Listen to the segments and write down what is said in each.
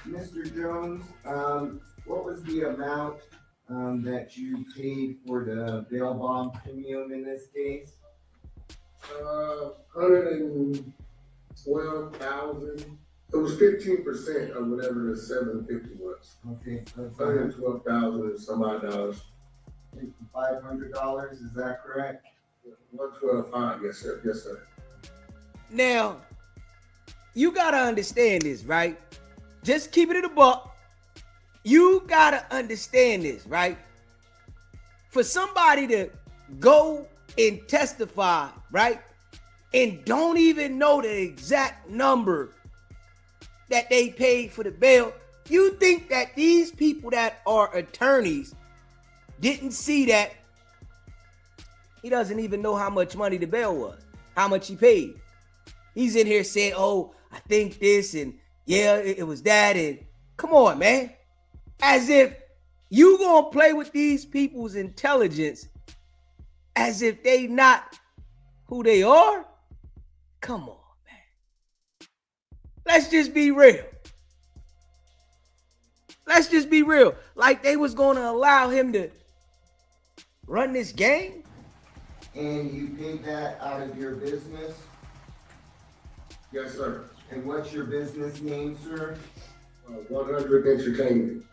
Mr. Jones, what was the amount that you paid for the bail bond premium in this case? 112,000. It was 15% of whatever the 750 was. Okay, that's 112,000 and some odd dollars. $500. Is that correct? 112.5. Yes, sir. Yes, sir. Now, you gotta understand this, right? Just keep it in the buck. You gotta understand this, right? For somebody to go and testify, right, and don't even know the exact number that they paid for the bail, you think that these people that are attorneys didn't see that he doesn't even know how much money the bail was, how much he paid. He's in here saying, oh, I think this, and yeah, it was that, and come on, man. As if you gonna play with these people's intelligence as if they not who they are? Come on, man. Let's just be real. Let's just be real. Like they was gonna allow him to run this game? And you paid that out of your business? Yes, sir. And what's your business name, sir? 100 Entertainment.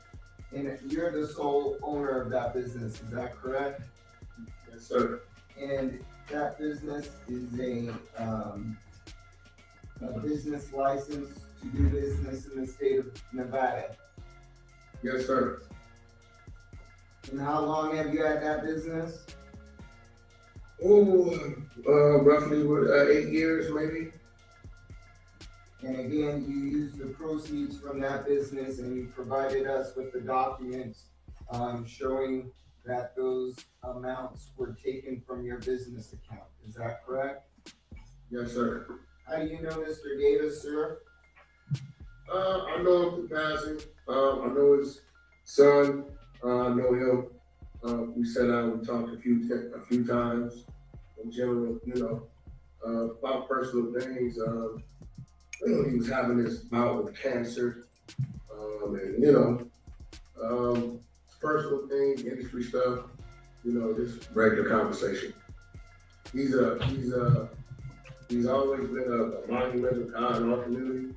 And you're the sole owner of that business, is that correct? Yes, sir. And that business is a business license to do business in the state of Nevada. Yes, sir. And how long have you had that business? Roughly 8 years, maybe. And again, you used the proceeds from that business and you provided us with the documents showing that those amounts were taken from your business account. Is that correct? Yes, sir. How do you know Mr. Davis, sir? I know him through passing. I know his son. I know him. We sat down and talked a few times. In general, about personal things. He was having this bout with cancer, and personal things, industry stuff. Just regular conversation. He's always been a monumental guy in our community.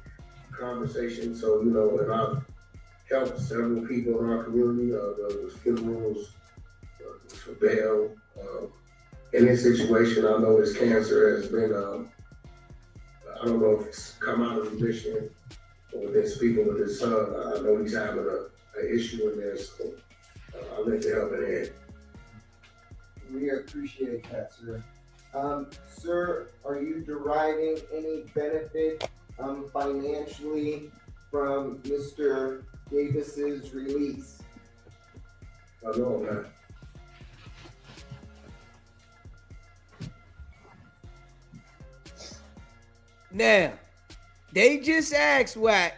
Conversation. So and I've helped several people in our community. With funerals, for bail. In this situation, I know his cancer has been. I don't know if it's come out of remission or been speaking with his son. I know he's having an issue in there, so I'll let you help it in. We appreciate that, sir. Sir, are you deriving any benefit financially from Mr. Davis's release? I know that. Now, they just asked Wack,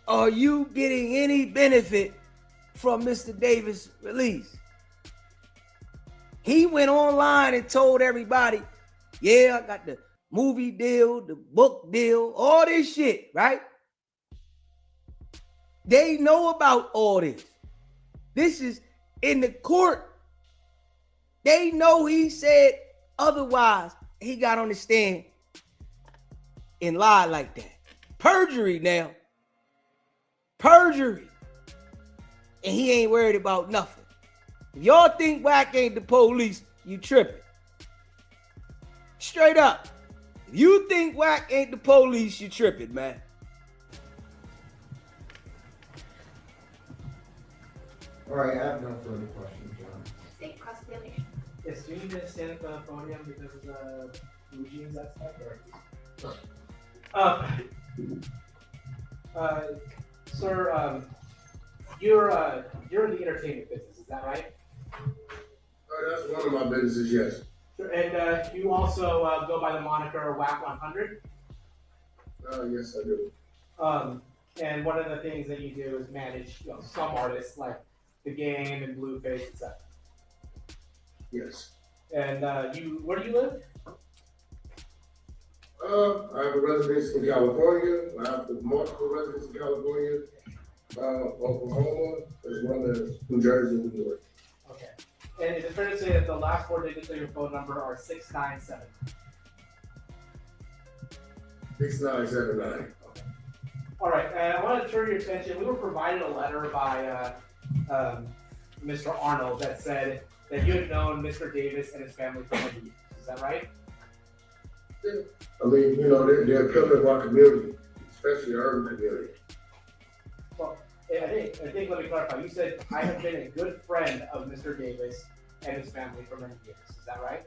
are you getting any benefit from Mr. Davis' release? He went online and told everybody, yeah, I got the movie deal, the book deal, all this shit, right? They know about all this. This is in the court. They know he said otherwise. He got on the stand and lied like that. Perjury now. Perjury. And he ain't worried about nothing. If y'all think Wack ain't the police, you tripping. Straight up. If you think Wack ain't the police, you tripping, man. All right, I have no further questions, John. State cross-examination. Yes, do you need to stand up on the podium because of the Eugene's aspect? Sir, you're in the entertainment business, is that right? That's one of my businesses, yes. Sure. And you also go by the moniker Wack100? Yes, I do. And one of the things that you do is manage some artists like The Game and Blueface, etc. Yes. And where do you live? I have a residence in California. I have multiple residences in California, Oklahoma, as well as New Jersey and New York. Okay. And is it fair to say that the last 4 digits of your phone number are 697? 6979. All right. And I want to turn your attention. We were provided a letter by Mr. Arnold that said that you had known Mr. Davis and his family for many years. Is that right? I mean, you know, they're a pillar of our community, especially the urban community. Well, I think, let me clarify. You said, I have been a good friend of Mr. Davis and his family for many years. Is that right?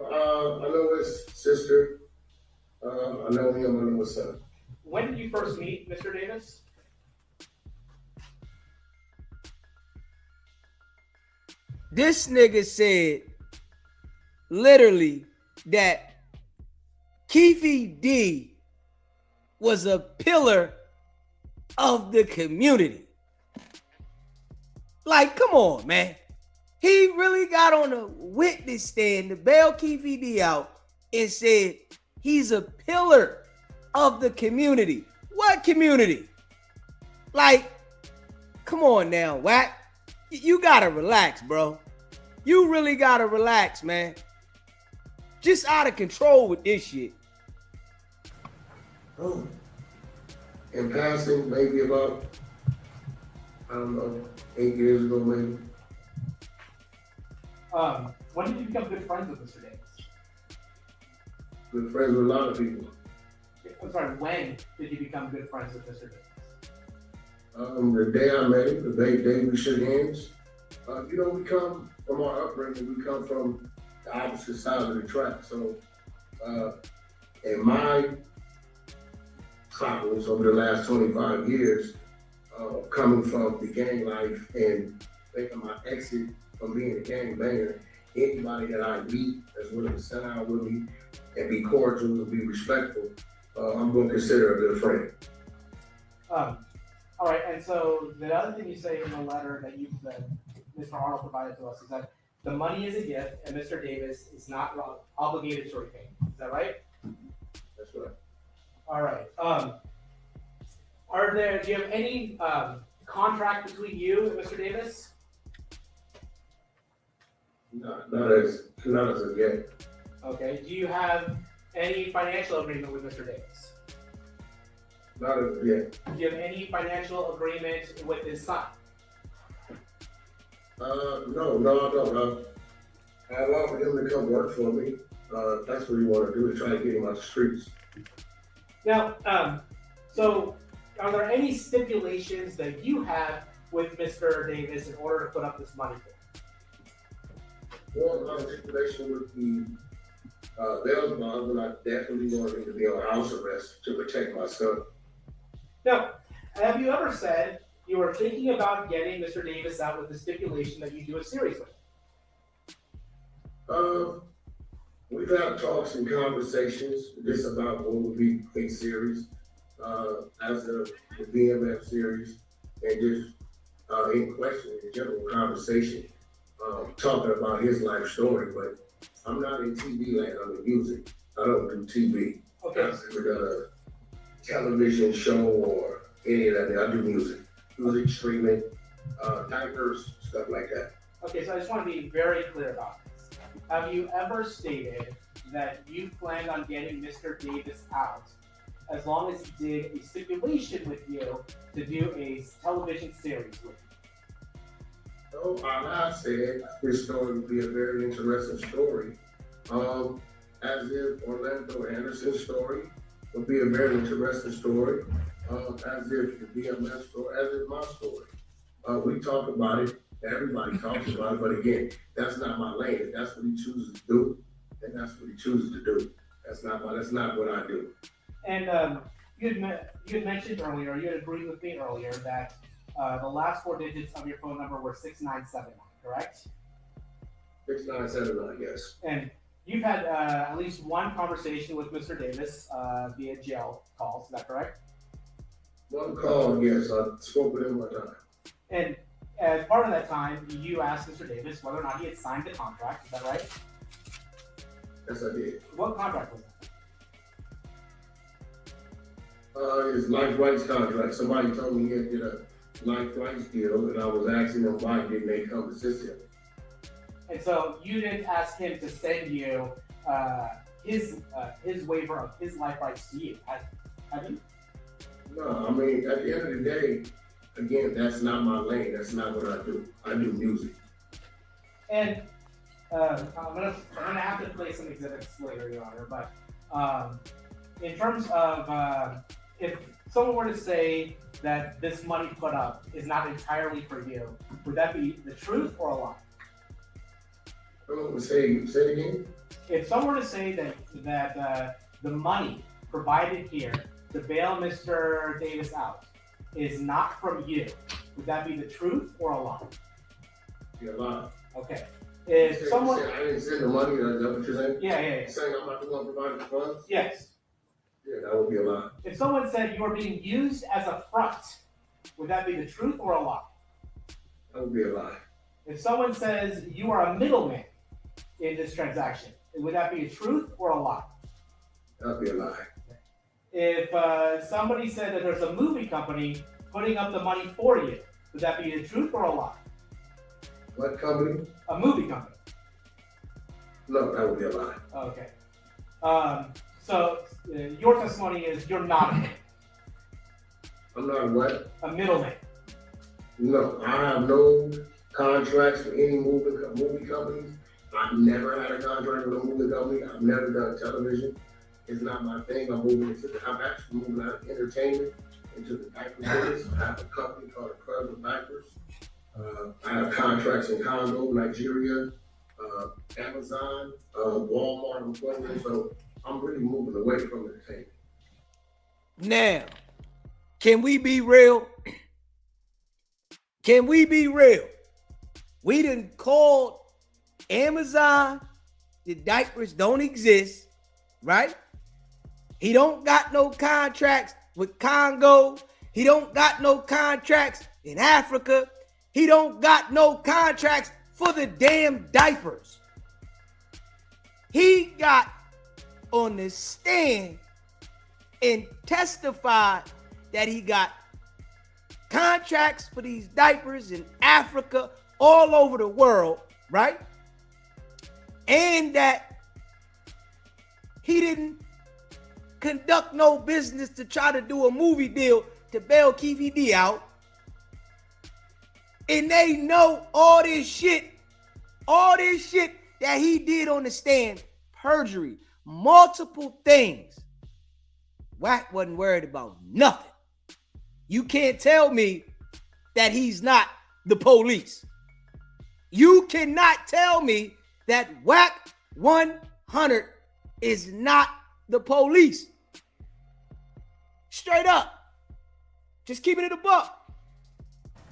I know his sister. I know him. I know his son. When did you first meet Mr. Davis? This nigga said literally that Keefe D was a pillar of the community. Like, come on, man. He really got on a witness stand to bail Keefe D out and said he's a pillar of the community. What community? Like, come on now, Wack. You gotta relax, bro. You really gotta relax, man. Just out of control with this shit. Oh. In passing, maybe about, I don't know, 8 years ago, maybe. When did you become good friends with Mr. Davis? Good friends with a lot of people. I'm sorry, when did you become good friends with Mr. Davis? The day I met him, the day we shook hands. You know, we come from our upbringing, we come from the opposite side of the track. So, in my travels over the last 25 years, coming from the gang life and making my exit from being a gang banger, anybody that I meet that's willing to sit down with me and be cordial and be respectful, I'm going to consider a good friend. All right, and so the other thing you say in the letter that Mr. Arnold provided to us is that the money is a gift and Mr. Davis is not obligated to repay. Is that right? That's right. All right. Do you have any contract between you and Mr. Davis? Not as of yet. Okay. Do you have any financial agreement with Mr. Davis? Not as of yet. Do you have any financial agreement with his son? No, I don't. I've offered him to come work for me. That's what he want to do, to try to get him out the streets. Now, so are there any stipulations that you have with Mr. Davis in order to put up this money for? Well, my stipulation would be bail bond, but I definitely want him to be on house arrest to protect my son. Now, have you ever said you were thinking about getting Mr. Davis out with the stipulation that you do a series with him? We've had talks and conversations just about what would be a series, as the BMF series, and just in question, in general conversation, talking about his life story. But I'm not in TV land, I'm in music. I don't do TV. Okay. I've never done a television show or any of that. I do music streaming, diverse stuff like that. Okay, so I just want to be very clear about this. Have you ever stated that you planned on getting Mr. Davis out as long as he did a stipulation with you to do a television series with you? So I said this story would be a very interesting story. As if Orlando Anderson's story would be a very interesting story. As if the BMS story, as if my story. We talk about it, everybody talks about it, but again, that's not my lane. If that's what he chooses to do, then that's what he chooses to do. That's not what I do. And you had mentioned earlier, you had agreed with me earlier that the last 4 digits of your phone number were 6979, correct? 6979, yes. And you've had at least one conversation with Mr. Davis via jail calls, is that correct? One call, yes. I spoke with him one time. And as part of that time, you asked Mr. Davis whether or not he had signed the contract, is that right? Yes, I did. What contract was that? His life rights contract. Somebody told me he had did a life rights deal, and I was asking them why didn't they come assist him. And so you didn't ask him to send you his waiver of his life rights to you, have you? No, I mean, at the end of the day, again, that's not my lane. That's not what I do. I do music. And I'm gonna have to play some exhibits later, Your Honor. But in terms of if someone were to say that this money put up is not entirely for you, would that be the truth or a lie? Say it again. If someone were to say that the money provided here to bail Mr. Davis out is not from you, would that be the truth or a lie? Be a lie. Okay. If someone, I didn't send the money. Is that what you're saying? yeah. Saying I'm not the one providing the funds? Yes. Yeah, that would be a lie. If someone said you are being used as a front, would that be the truth or a lie? That would be a lie. If someone says you are a middleman in this transaction, would that be a truth or a lie? That would be a lie. If somebody said that there's a movie company putting up the money for you, would that be the truth or a lie? What company? A movie company. No, that would be a lie. Okay. So your testimony is you're not a middleman. I'm not what? A middleman. No, I have no contracts with any movie companies. I've never had a contract with a movie company. I've never done television. It's not my thing. I'm actually moving out of entertainment into the diaper business. I have a company called Incredible Diapers. I have contracts in Congo, Nigeria, Amazon, Walmart, and Kroger. So I'm really moving away from entertainment. Now, can we be real? Can we be real? We done called Amazon, the diapers don't exist, right? He don't got no contracts with Congo. He don't got no contracts in Africa. He don't got no contracts for the damn diapers. He got on the stand and testified that he got contracts for these diapers in Africa, all over the world, right? And that he didn't conduct no business to try to do a movie deal to bail Keefe D out. And they know all this shit that he did on the stand, perjury, multiple things. Wack wasn't worried about nothing. You can't tell me that he's not the police. You cannot tell me that Wack100 is not the police. Straight up. Just keeping it a buck.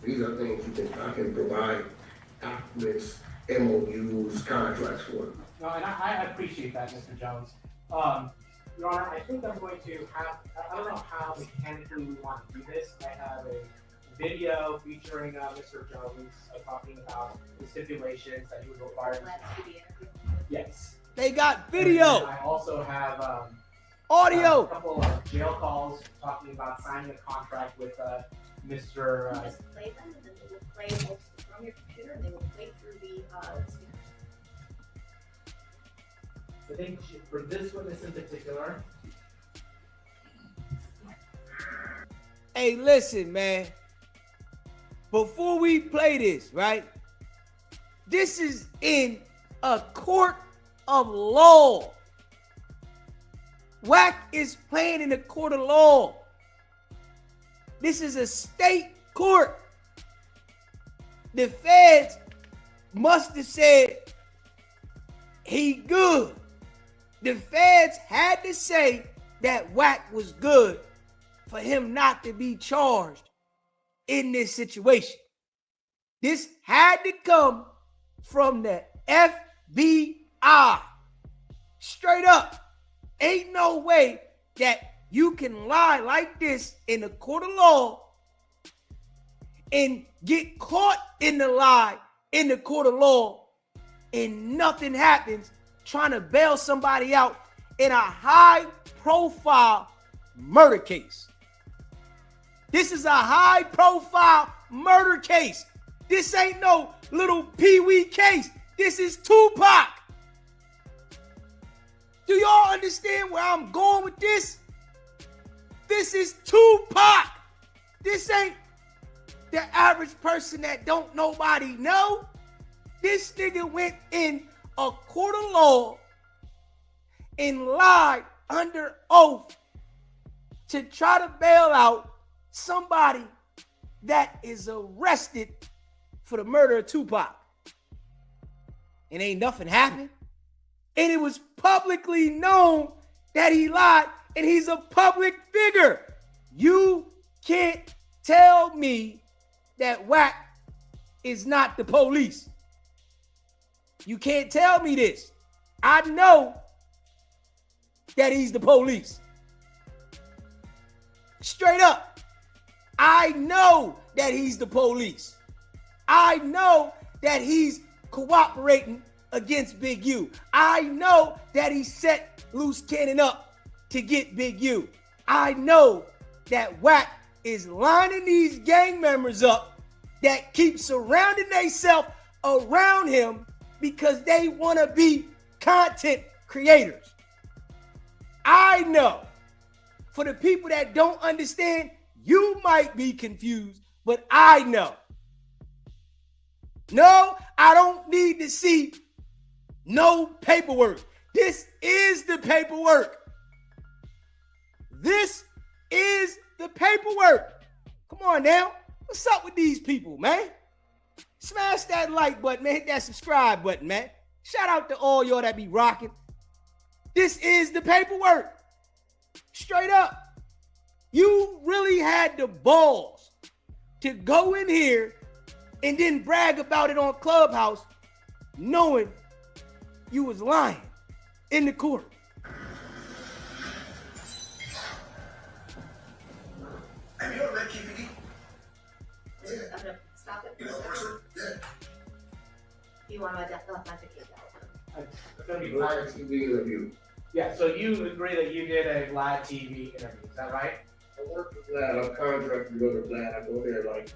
These are things I can provide documents, MOUs, contracts for. No, and I appreciate that, Mr. Jones. Your Honor, I think I'm going to have, I don't know how mechanically we want to do this. I have a video featuring Mr. Jones talking about the stipulations that he would require. Yes. They got video. I also have Audio. a couple of jail calls talking about signing a contract with Mr. You just play them, and then they will play from your computer, and they will play through the speaker. I think for this witness in particular. Hey, listen, man. Before we play this, right? This is in a court of law. Wack is playing in a court of law. This is a state court. The feds must have said he good. The feds had to say that Wack was good for him not to be charged in this situation. This had to come from the FBI. Straight up. Ain't no way that you can lie like this in a court of law and get caught in the lie in the court of law and nothing happens trying to bail somebody out in a high profile murder case. This is a high-profile murder case. This ain't no little pee-wee case. This is Tupac. Do y'all understand where I'm going with this? This is Tupac. This ain't the average person that don't nobody know. This nigga went in a court of law and lied under oath to try to bail out somebody that is arrested for the murder of Tupac. And ain't nothing happened. And it was publicly known that he lied, and he's a public figure. You can't tell me that Wack is not the police. You can't tell me this. I know that he's the police. Straight up. I know that he's the police. I know that he's cooperating against Big U. I know that he set Loose Cannon up to get Big U. I know that Wack is lining these gang members up that keep surrounding themselves around him because they want to be content creators. I know. For the people that don't understand, you might be confused, but I know. No, I don't need to see no paperwork. This is the paperwork. This is the paperwork. Come on now. What's up with these people, man? Smash that like button, man. Hit that subscribe button, man. Shout out to all y'all that be rocking. This is the paperwork. Straight up. You really had the balls to go in here and then brag about it on Clubhouse knowing you was lying in the court. Have you ever met KPD? I'm gonna stop it You for know a the second. person? Yeah. Do you want to authenticate that? It's gonna be VladTV interview. Yeah, so you agree that you did a VladTV interview, is that right? I work for Vlad. I'm contracted to go to Vlad. I go there like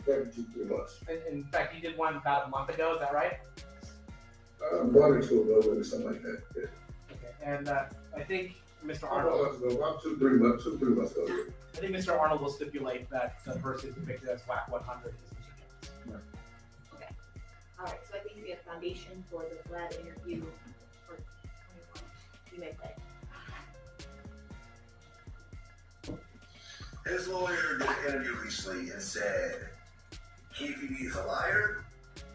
every 2-3 months. In fact, you did one about a month ago, is that right? 1 or 2 ago, or something like that. Yeah. Okay, and I think Mr. I Arnold, don't know, about 2-3 months. 2-3 months ago. Yeah. I think Mr. Arnold will stipulate that the person depicted as Wack100 is Mr. Jones. All right, so I think we have foundation for the Vlad interview for 21. You may play. His lawyer did an interview recently and said KPD is a liar.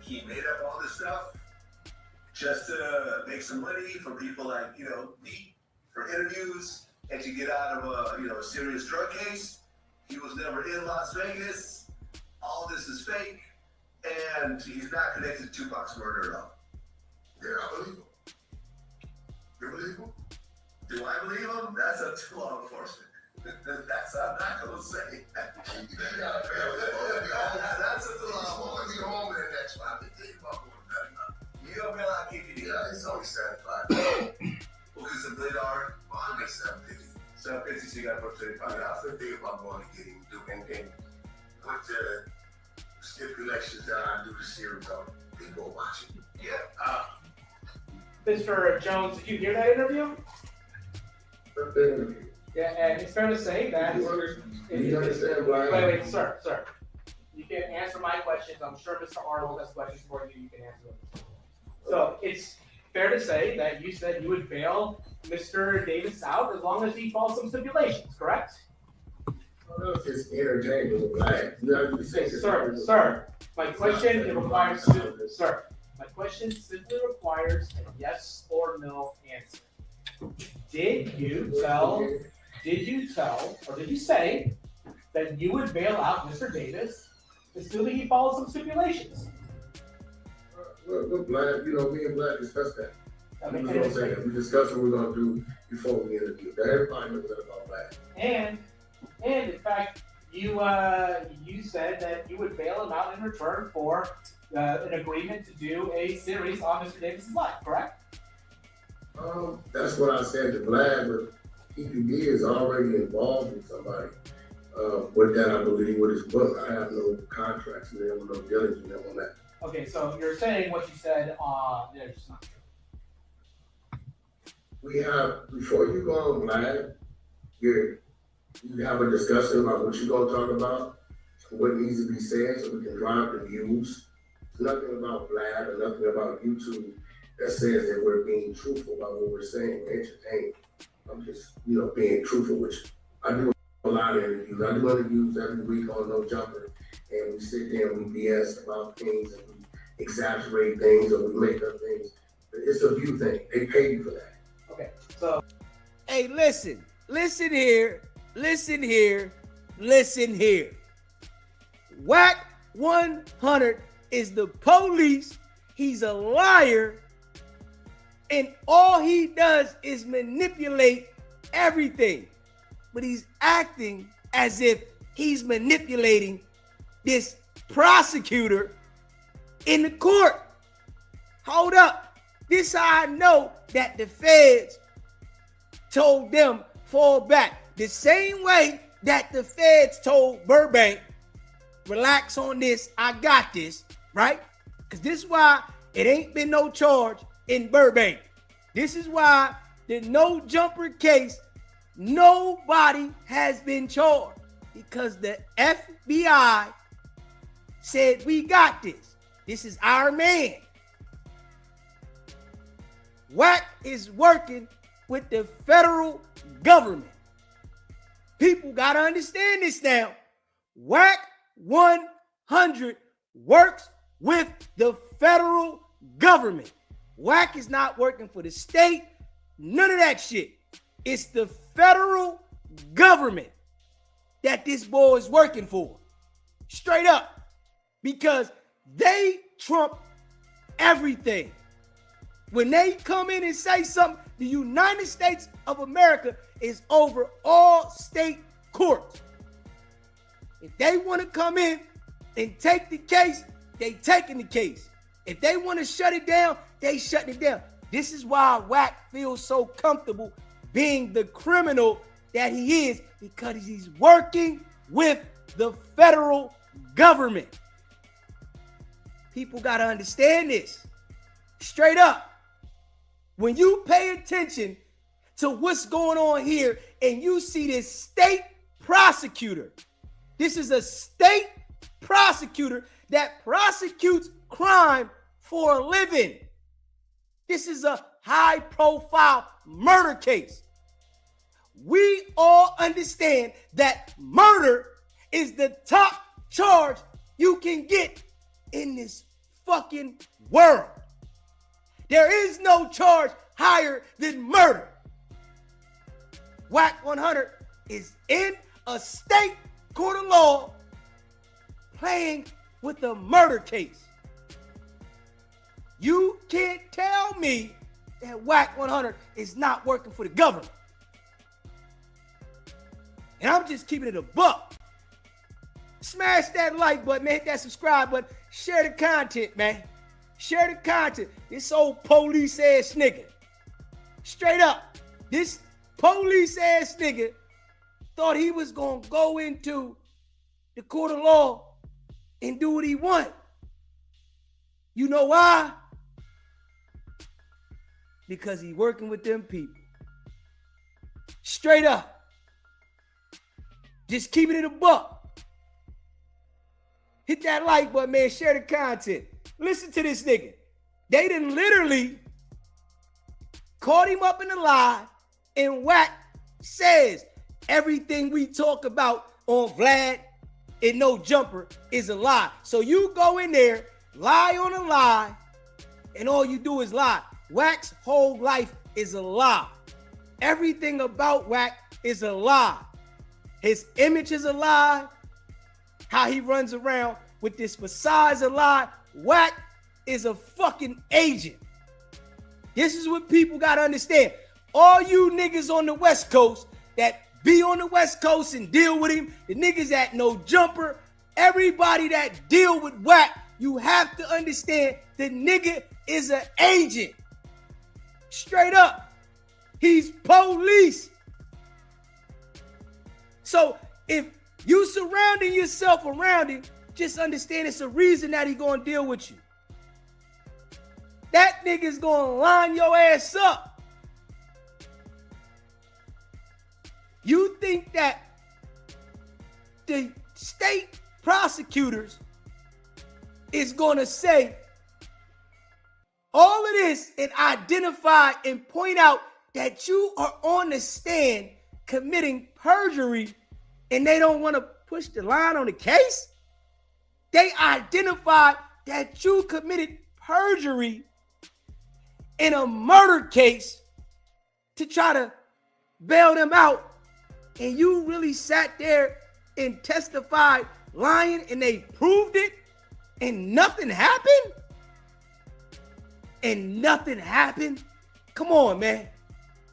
He made up all this stuff just to make some money for people like, me for interviews and to get out of a serious drug case. He was never in Las Vegas. All this is fake. And he's not connected to Tupac's murder at all. Yeah, I believe him. You believe him? Do I believe him? That's up to law enforcement. That's I'm not gonna say. That's up to law enforcement. Be home in the next 5 to 8 months. You don't bail out KPD. Yeah, he's only 75. What is the bid are? Well, I make 750. 750, so you got to put 35. Yeah, I think about going to get him doing and with the stipulations that I do the series on people watching. Yeah. Mr. Jones, did you hear that interview? First interview. Yeah, and it's fair to say that. Do you understand, Vlad? Wait, sir. You can answer my questions. I'm sure Mr. Arnold has questions for you. You can answer them. So it's fair to say that you said you would bail Mr. Davis out as long as he follows some stipulations, correct? No, it's just entertainment with Vlad. You know, you say Sir, my question requires, sir, my question simply requires a yes or no answer. Did you tell, or did you say that you would bail out Mr. Davis, assuming he follows some stipulations? Look, Vlad, me and Vlad discussed that. Okay, We was gonna say that. We discussed what we're gonna do before we interview. That everybody knows that about Vlad. And in fact, you said that you would bail him out in return for an agreement to do a series on Mr. Davis's life, correct? That's what I said to Vlad, but EPB is already involved with somebody. With that, I believe with his book, I have no contracts with him, no dealings with him on that. Okay, so you're saying what you said, it's just not true. We have, before you go on Vlad, you have a discussion about what you're gonna talk about, what needs to be said, so we can drive the views. There's nothing about Vlad or nothing about YouTube that says that we're being truthful about what we're saying, we're entertaining. I'm just, being truthful, which I do a lot of interviews. I do interviews every week on No Jumper, and we sit there and we BS about things and we exaggerate things or we make up things. But it's a view thing. They pay you for that. Okay, so Hey, listen here. Wack100 is the police. He's a liar. And all he does is manipulate everything. But he's acting as if he's manipulating this prosecutor in the court. Hold up. This how I know that the feds told them fall back. The same way that the feds told Burbank, relax on this, I got this, right? Because this is why it ain't been no charge in Burbank. This is why the No Jumper case, nobody has been charged. Because the FBI said, we got this. This is our man. Wack is working with the federal government. People got to understand this now. Wack100 works with the federal government. Wack is not working for the state. None of that shit. It's the federal government that this boy is working for. Straight up. Because they trump everything. When they come in and say something, the United States of America is over all state courts. If they want to come in and take the case, they taking the case. If they want to shut it down, they shut it down. This is why Wack feels so comfortable being the criminal that he is, because he's working with the federal government. People got to understand this. Straight up. When you pay attention to what's going on here and you see this state prosecutor, this is a state prosecutor that prosecutes crime for a living. This is a high-profile murder case. We all understand that murder is the top charge you can get in this fucking world. There is no charge higher than murder. Wack100 is in a state court of law playing with a murder case. You can't tell me that Wack100 is not working for the government. And I'm just keeping it a buck. Smash that like button, man. Hit that subscribe button. Share the content, man. Share the content. This old police ass nigga. Straight up. This police ass nigga thought he was going to go into the court of law and do what he want. You know why? Because he working with them people. Straight up. Just keeping it a buck. Hit that like button, man. Share the content. Listen to this nigga. They done literally caught him up in a lie, and Wack says everything we talk about on Vlad and No Jumper is a lie. So you go in there, lie on a lie, and all you do is lie. Wack's whole life is a lie. Everything about Wack is a lie. His image is a lie. How he runs around with this facade is a lie. Wack is a fucking agent. This is what people got to understand. All you niggas on the West Coast that be on the West Coast and deal with him, the niggas at No Jumper, everybody that deal with Wack, you have to understand the nigga is an agent. Straight up. He's police. So if You surrounding yourself around him, just understand it's a reason that he gonna deal with you. That nigga's gonna line your ass up. You think that the state prosecutors is gonna say all of this and identify and point out that you are on the stand committing perjury and they don't want to push the line on the case? They identified that you committed perjury in a murder case to try to bail them out, and you really sat there and testified lying and they proved it and nothing happened? And nothing happened? Come on, man.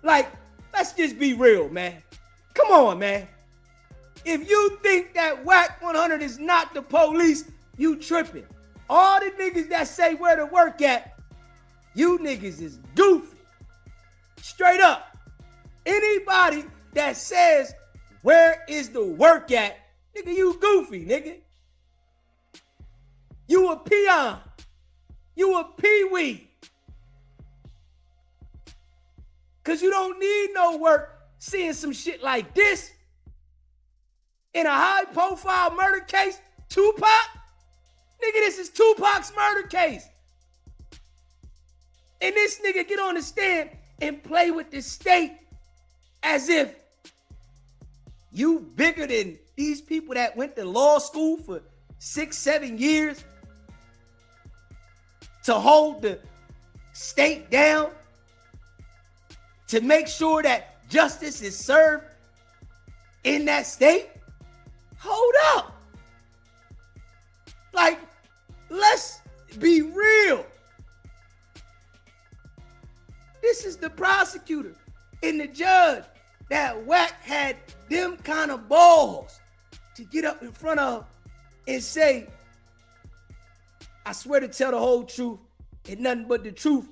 Like, let's just be real, man. Come on, man. If you think that Wack100 is not the police, you tripping. All the niggas that say where to work at, you niggas is goofy. Straight up. Anybody that says where is the work at, nigga, you goofy, nigga. You a peon. You a peewee. Cause you don't need no work seeing some shit like this. In a high profile murder case, Tupac? Nigga, this is Tupac's murder case. And this nigga get on the stand and play with the state as if you bigger than these people that went to law school for 6-7 years to hold the state down, to make sure that justice is served in that state. Hold up. Like, let's be real. This is the prosecutor and the judge that Wack had them kind of balls to get up in front of and say, I swear to tell the whole truth and nothing but the truth.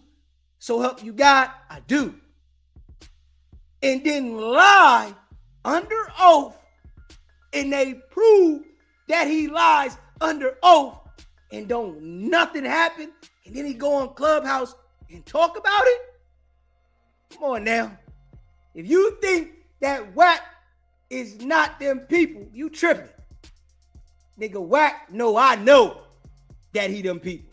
So help you God, I do. And then lie under oath, and they prove that he lies under oath, and don't nothing happen, and then he go on Clubhouse and talk about it? Come on now. If you think that Wack is not them people, you tripping. Nigga, Wack, no, I know that he them people.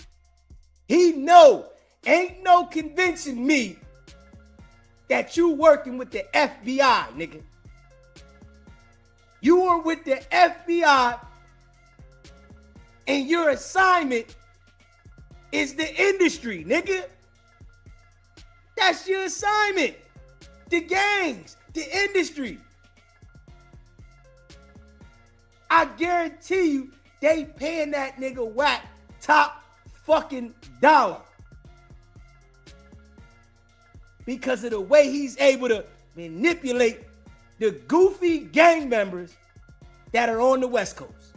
He know. Ain't no convincing me that you working with the FBI, nigga. You are with the FBI and your assignment is the industry, nigga. That's your assignment. The gangs, the industry. I guarantee you they paying that nigga Wack top fucking dollar. Because of the way he's able to manipulate the goofy gang members that are on the West Coast.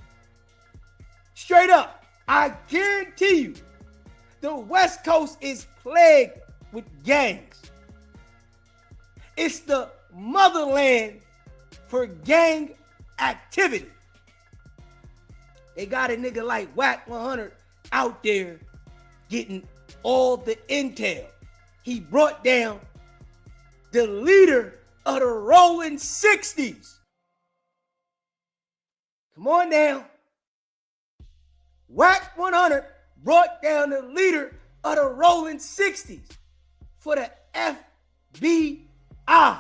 Straight up, I guarantee you, the West Coast is plagued with gangs. It's the motherland for gang activity. They got a nigga like Wack100 out there getting all the intel. He brought down the leader of the Rolling 60s. Come on now. Wack100 brought down the leader of the Rolling 60s for the FBI.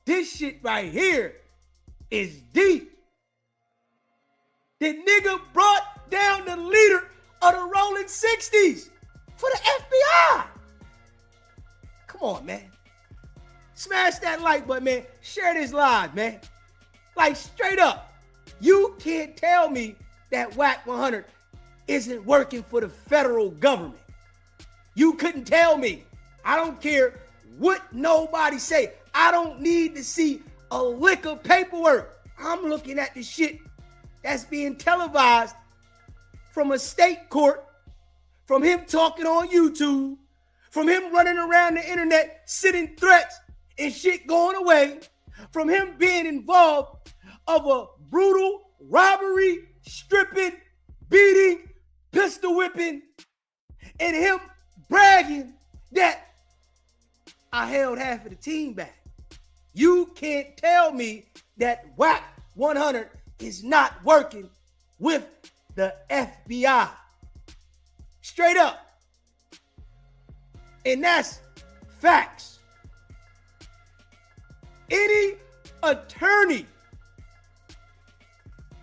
This shit right here is deep. The nigga brought down the leader of the Rolling 60s for the FBI. Come on, man. Smash that like button, man. Share this live, man. Like, straight up. You can't tell me that Wack100 isn't working for the federal government. You couldn't tell me. I don't care what nobody say. I don't need to see a lick of paperwork. I'm looking at the shit that's being televised from a state court, from him talking on YouTube, from him running around the internet, sending threats and shit going away, from him being involved of a brutal robbery, stripping, beating, pistol whipping, and him bragging that I held half of the team back. You can't tell me that Wack100 is not working with the FBI. Straight up. And that's facts. Any attorney,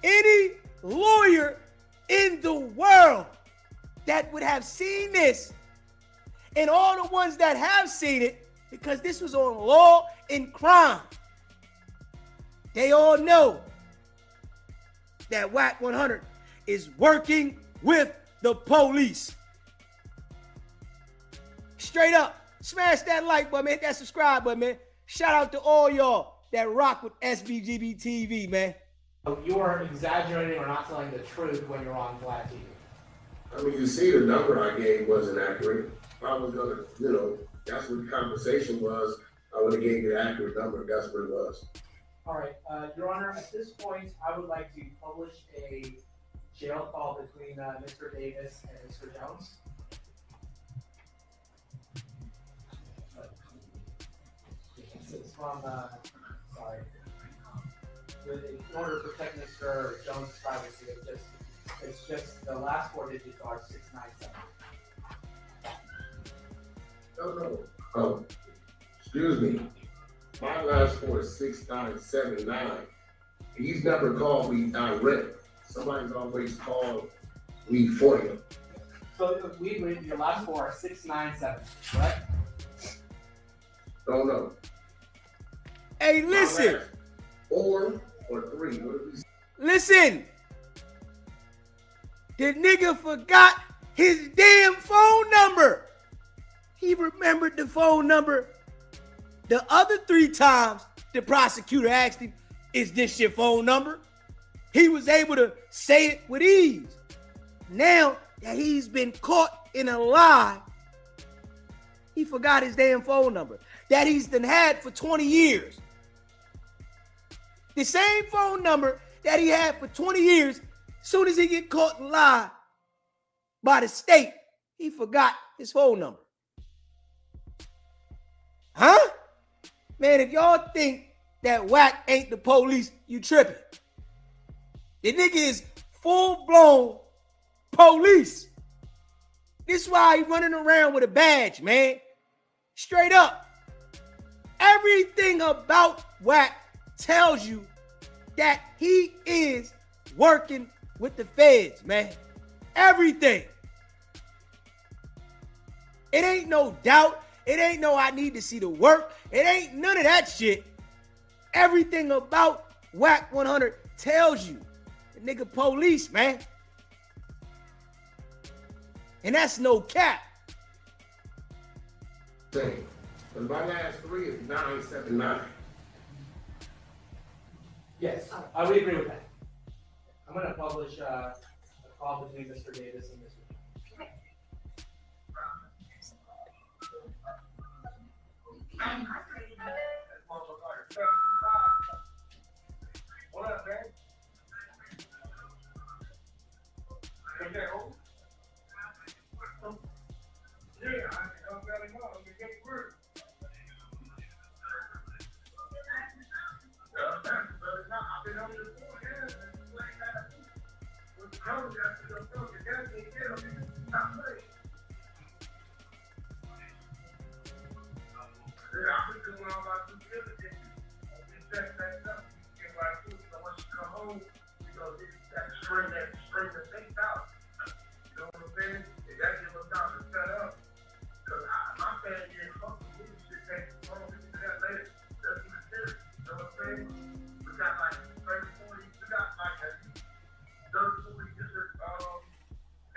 any lawyer in the world that would have seen this, and all the ones that have seen it, because this was on Law and Crime, they all know that Wack100 is working with the police. Straight up. Smash that like button, man. Hit that subscribe button, man. Shout out to all y'all that rock with SBGBTV, man. You are exaggerating or not telling the truth when you're on VladTV. I mean, you see, the number I gave wasn't accurate. If I was gonna, that's what the conversation was. I would have gave you the accurate number. That's what it was. All right, Your Honor, at this point, I would like to publish a jail call between Mr. Davis and Mr. Jones. It's from, sorry. In order to protect Mr. Jones' privacy, it's just the last four digits are 697. No. Oh, excuse me. My last four is 6979. He's never called me direct. Somebody's always called me for him. So we agree your last four are 697, right? Don't know. Hey, listen. Four or three. What did we say? Listen. The nigga forgot his damn phone number. He remembered the phone number. The other 3 times the prosecutor asked him, is this your phone number? He was able to say it with ease. Now that he's been caught in a lie, he forgot his damn phone number that he's done had for 20 years. The same phone number that he had for 20 years, soon as he get caught in a lie by the state, he forgot his phone number. Huh? Man, if y'all think that Wack ain't the police, you tripping. The nigga is full-blown police. This is why he running around with a badge, man. Straight up. Everything about Wack tells you that he is working with the feds, man. Everything. It ain't no doubt. It ain't no I need to see the work. It ain't none of that shit. Everything about Wack100 tells you the nigga police, man. And that's no cap. Same. But my last 3 is 979. Yes, I would agree with that. I'm going to publish a call between Mr. Davis and Mr. Jones. What up, man? Okay, hold. Yeah, I'm gonna go. I'm gonna get word. I've been on this phone here. With the phone, that's the phone. You got to get them. Stop playing. I've been doing all my due diligence. I've been setting things up. Get right to it. So once you come home, you know, that string the things out. You know what I'm saying? If that gives us time to set up. Because my bad year, fuck the movie shit, take the phone, we can do that later. That's what it is. You know what I'm saying? We got like 30, 40, we got like 30, 40 different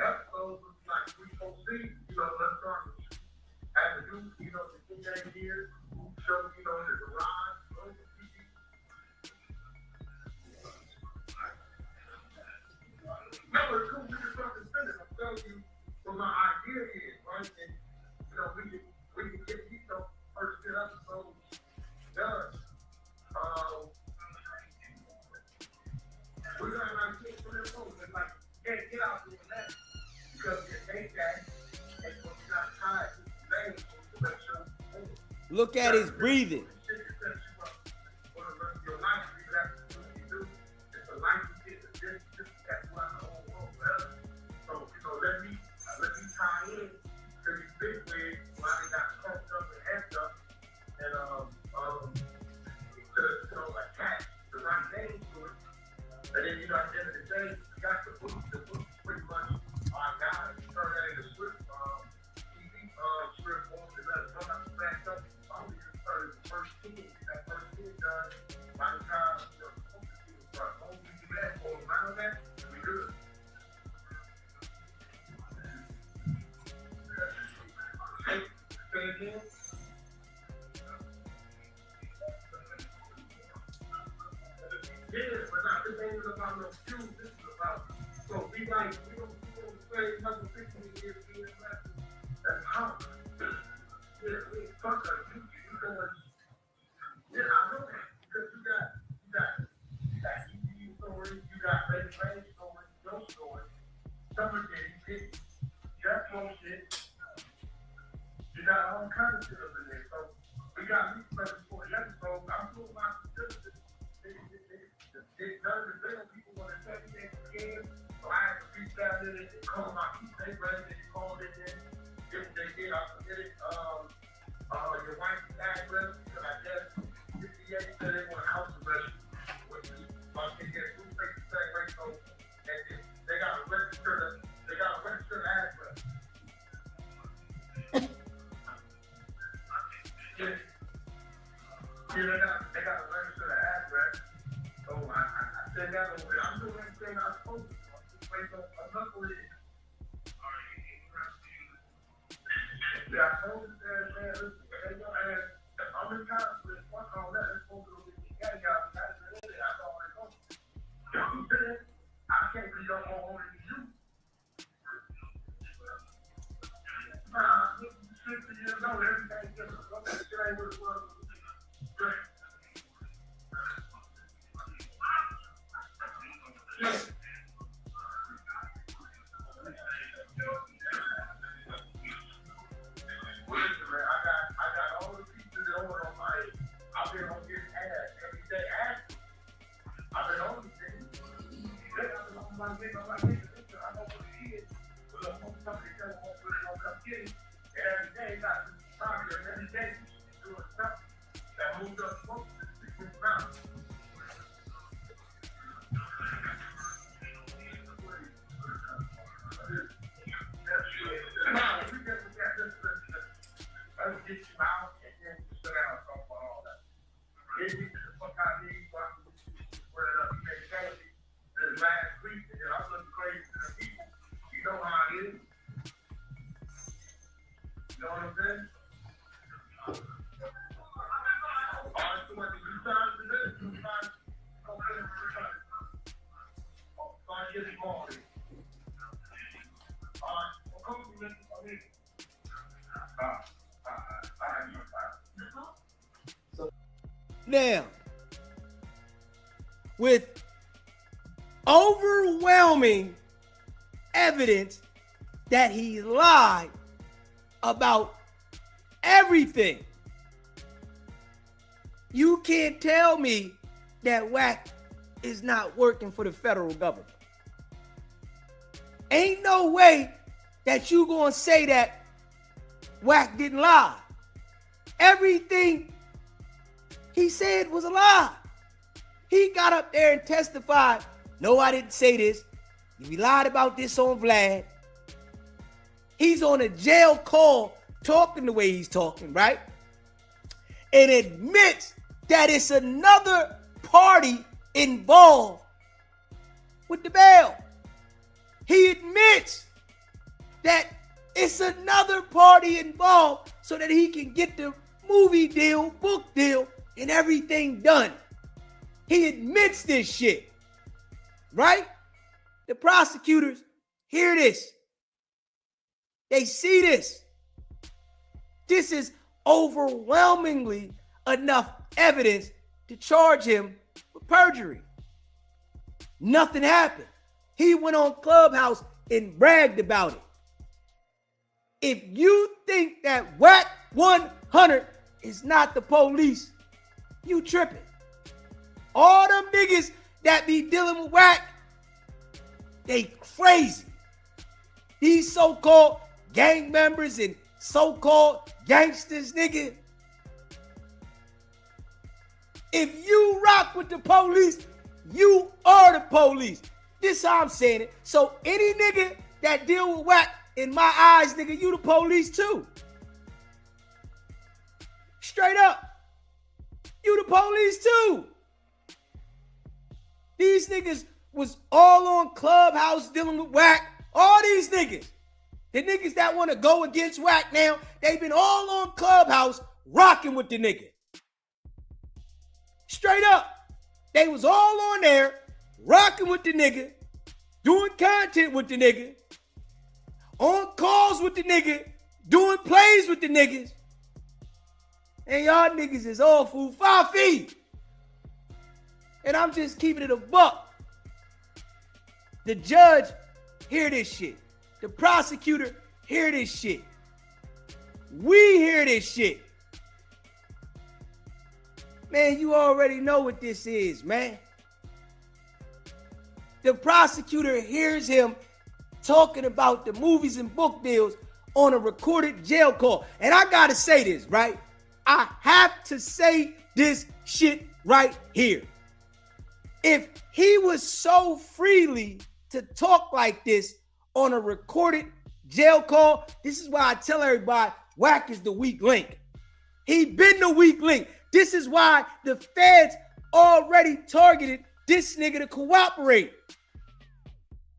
episodes with like 3, 4 seasons. You know, let's start with as a youth, you know, the teenage years, show, you know, the garage, over TV. No, it's cool, we can fucking finish. I'm telling you what my idea is, right? And, you know, we can get these first 10 episodes done. like, it's like, get out doing that. Because if they that, and when you're not tired, to make sure. Look at his breathing. And then, you know, at the end of the day, you got the book pretty much our guys. You turn that into script, TV script form, and let us run up the back up. I'm going to start the first team, get that first team done. By the time you're supposed to see the front, only we do that or around that, we good. Say again. Yeah, but not this ain't about no shoes. This is about so we don't say nothing 15 years being left. That's how. Yeah, we fuck her. You going? Yeah, I know that because you got EBU stories, you got Lady Lane stories, your story. Summer did Jeff shit. You got all kinds of shit up in there. So we got at least 34 episodes. I'm doing my statistics. None of the little people want to tell you they scared, so I had to reach out to them and call my people. They read it, they called it in. If they did, I submitted your wife's address, because I guess 58 said they want a house arrest, which is like they get a group face to say, right? So they got to register the address. Yeah, they got to register the address. So I said that over there. I'm doing everything I'm supposed to do. I'm just waiting on another way. Yeah, I told him that, man, listen, hey, yo, man, how many times with one on that, it's supposed to go get the gang out. That's all I know. You know what I'm saying? I can't be your own only you. 60 years old, everything's different. That shit ain't what it was. Great. Now, with overwhelming evidence that he lied about everything, you can't tell me that Wack is not working for the federal government. Ain't no way that you gonna say that Wack didn't lie. Everything he said was a lie. He got up there and testified, no, I didn't say this. We lied about this on Vlad. He's on a jail call talking the way he's talking, right? And admits that it's another party involved with the bail. He admits that it's another party involved so that he can get the movie deal, book deal, and everything done. He admits this shit, right? The prosecutors hear this. They see this. This is overwhelmingly enough evidence to charge him with perjury. Nothing happened. He went on Clubhouse and bragged about it. If you think that Wack100 is not the police, you tripping. All them niggas that be dealing with Wack, they crazy. These so-called gang members and so-called gangsters, nigga. If you rock with the police, you are the police. This how I'm saying it. So any nigga that deal with Wack, in my eyes, nigga, you the police too. Straight up. You the police too. These niggas was all on Clubhouse dealing with Wack. All these niggas. The niggas that want to go against Wack now, they've been all on Clubhouse rocking with the nigga. Straight up. They was all on there rocking with the nigga, doing content with the nigga, on calls with the nigga, doing plays with the niggas. And y'all niggas is all fool 5 feet. And I'm just keeping it a buck. The judge hear this shit. The prosecutor hear this shit. We hear this shit. Man, you already know what this is, man. The prosecutor hears him talking about the movies and book deals on a recorded jail call. And I gotta say this, right? I have to say this shit right here. If he was so freely to talk like this on a recorded jail call, this is why I tell everybody Wack is the weak link. He been the weak link. This is why the feds already targeted this nigga to cooperate.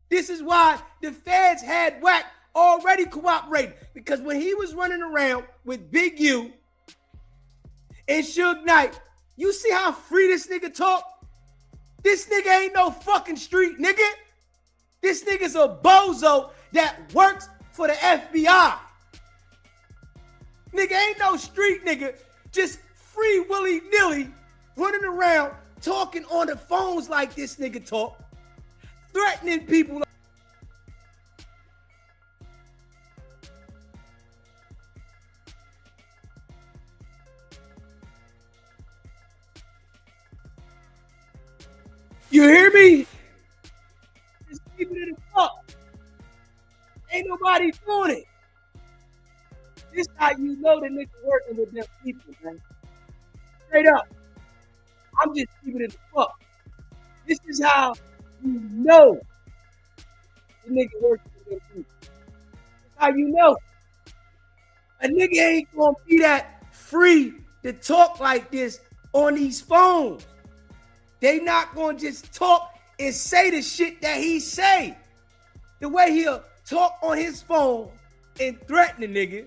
This is why the feds had Wack already cooperating. Because when he was running around with Big U and Suge Knight, you see how free this nigga talk? This nigga ain't no fucking street nigga. This nigga's a bozo that works for the FBI. Nigga ain't no street nigga, just free willy-nilly running around talking on the phones like this nigga talk, threatening people. You hear me? Just keep it in the fuck. Ain't nobody doing it. This how you know the nigga working with them people, man. Straight up. I'm just keeping it in the fuck. This is how you know the nigga working with them people. That's how you know. A nigga ain't gonna be that free to talk like this on these phones. They not gonna just talk and say the shit that he say. The way he'll talk on his phone and threaten the nigga,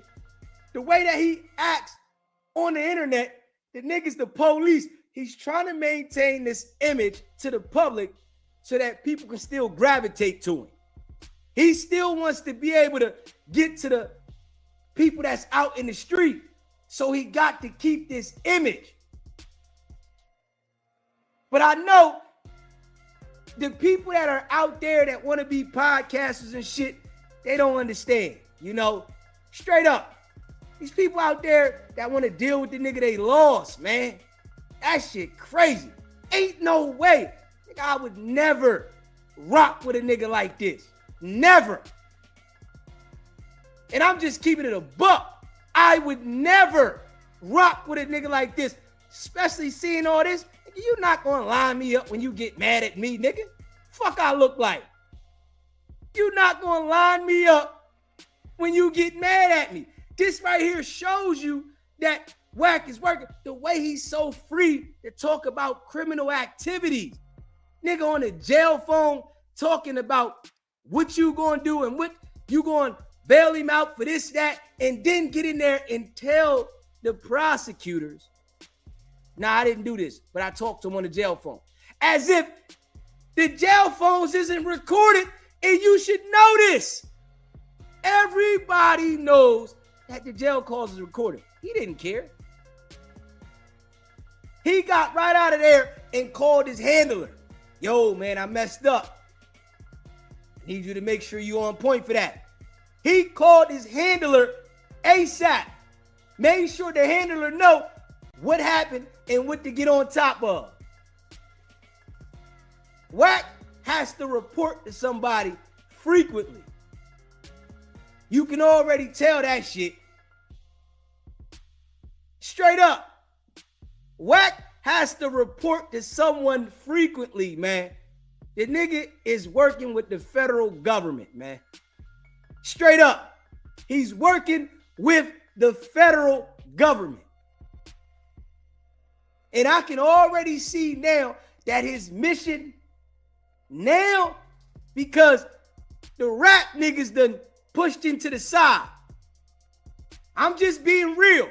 the way that he acts on the internet, the nigga's the police. He's trying to maintain this image to the public so that people can still gravitate to him. He still wants to be able to get to the people that's out in the street. So he got to keep this image. But I know the people that are out there that want to be podcasters and shit, they don't understand, you know, straight up. These people out there that want to deal with the nigga they lost, man. That shit crazy. Ain't no way. Nigga, I would never rock with a nigga like this. Never. And I'm just keeping it a buck. I would never rock with a nigga like this, especially seeing all this. Nigga, you not gonna line me up when you get mad at me, nigga. Fuck I look like. You not gonna line me up when you get mad at me. This right here shows you that Wack is working. The way he's so free to talk about criminal activities. Nigga on the jail phone talking about what you gonna do and what you gonna bail him out for this, that, and then get in there and tell the prosecutors, nah, I didn't do this, but I talked to him on the jail phone. As if the jail phones isn't recorded and you should know this. Everybody knows that the jail calls is recorded. He didn't care. He got right out of there and called his handler. Yo, man, I messed up. I need you to make sure you're on point for that. He called his handler ASAP. Made sure the handler know what happened and what to get on top of. Wack has to report to somebody frequently. You can already tell that shit. Straight up. Wack has to report to someone frequently, man. The nigga is working with the federal government, man. Straight up. He's working with the federal government. And I can already see now that his mission now, because the rap niggas done pushed him to the side. I'm just being real.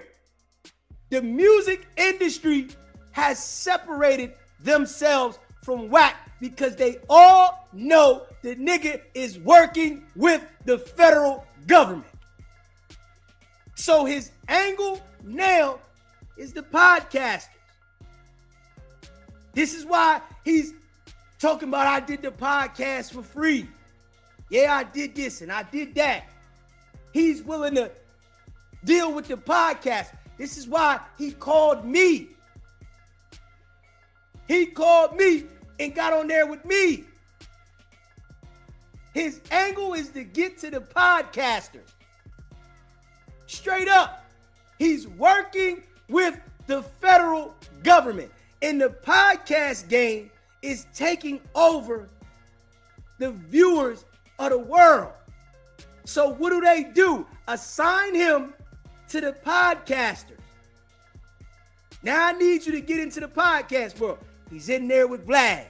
The music industry has separated themselves from Wack because they all know the nigga is working with the federal government. So his angle now is the podcasters. This is why he's talking about, I did the podcast for free. Yeah, I did this and I did that. He's willing to deal with the podcast. This is why he called me. He called me and got on there with me. His angle is to get to the podcasters. Straight up. He's working with the federal government. And the podcast game is taking over the viewers of the world. So what do? Assign him to the podcasters. Now I need you to get into the podcast world. He's in there with Vlad.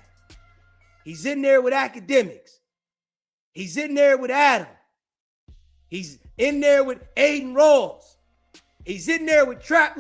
He's in there with Academics. He's in there with Adam. He's in there with Aiden Rawls. He's in there with Trap